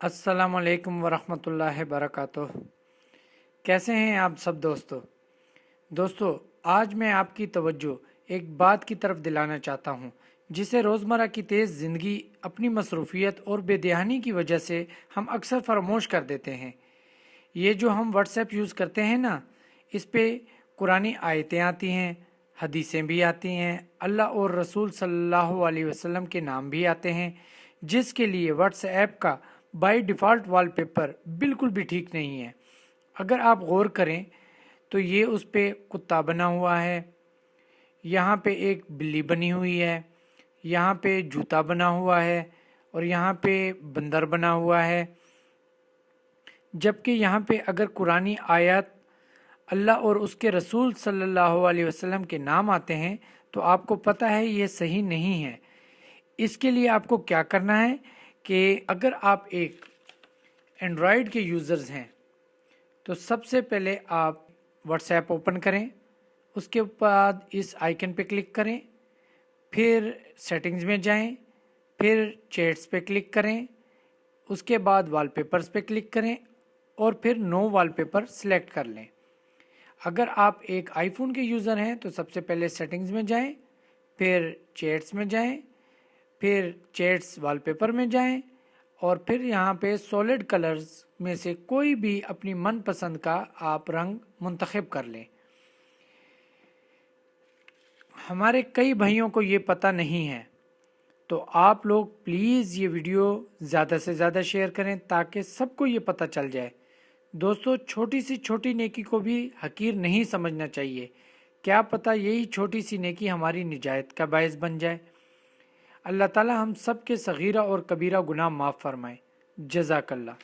अस्सलाम वालेकुम वरहमतुल्लाहि बरकातुह। कैसे हैं आप सब दोस्तों आज मैं आपकी तवज्जो एक बात की तरफ दिलाना चाहता हूं, जिसे रोज़मर्रा की तेज़ ज़िंदगी, अपनी मसरूफियत और बेध्यानी की वजह से हम अक्सर फरामोश कर देते हैं। ये जो हम व्हाट्सएप यूज़ करते हैं ना, इस पे कुरानी आयतें आती हैं, हदीसें भी आती हैं, अल्लाह और रसूल सल्लल्लाहु अलैहि वसल्लम के नाम भी आते हैं, जिसके लिए व्हाट्सएप का बाय डिफ़ॉल्ट वॉलपेपर बिल्कुल भी ठीक नहीं है। अगर आप गौर करें तो ये उस पे कुत्ता बना हुआ है, यहाँ पे एक बिल्ली बनी हुई है, यहाँ पे जूता बना हुआ है और यहाँ पे बंदर बना हुआ है। जबकि यहाँ पे अगर कुरानी आयत, अल्लाह और उसके रसूल सल्लल्लाहु अलैहि वसल्लम के नाम आते हैं तो आपको पता है ये सही नहीं है। इसके लिए आपको क्या करना है कि अगर आप एक एंड्रॉयड के यूज़र्स हैं तो सबसे पहले आप व्हाट्सएप ओपन करें, उसके बाद इस आइकन पे क्लिक करें, फिर सेटिंग्स में जाएं, फिर चैट्स पे क्लिक करें, उसके बाद वॉलपेपर्स पे क्लिक करें और फिर नो वॉलपेपर सिलेक्ट कर लें। अगर आप एक आईफोन के यूज़र हैं तो सबसे पहले सेटिंग्स में जाएं, फिर चैट्स में जाएं, फिर चैट्स वॉलपेपर में जाएं और फिर यहाँ पे सॉलिड कलर्स में से कोई भी अपनी मनपसंद का आप रंग मुंतखब कर लें। हमारे कई भाइयों को ये पता नहीं है, तो आप लोग प्लीज़ ये वीडियो ज़्यादा से ज़्यादा शेयर करें ताकि सबको ये पता चल जाए। दोस्तों, छोटी सी छोटी नेकी को भी हकीर नहीं समझना चाहिए। क्या पता यही छोटी सी नेकी हमारी निजात का बायस बन जाए। अल्लाह ताला हम सब के सगीरा और कबीरा गुनाह माफ़ फरमाए। जज़ाकल्लाह।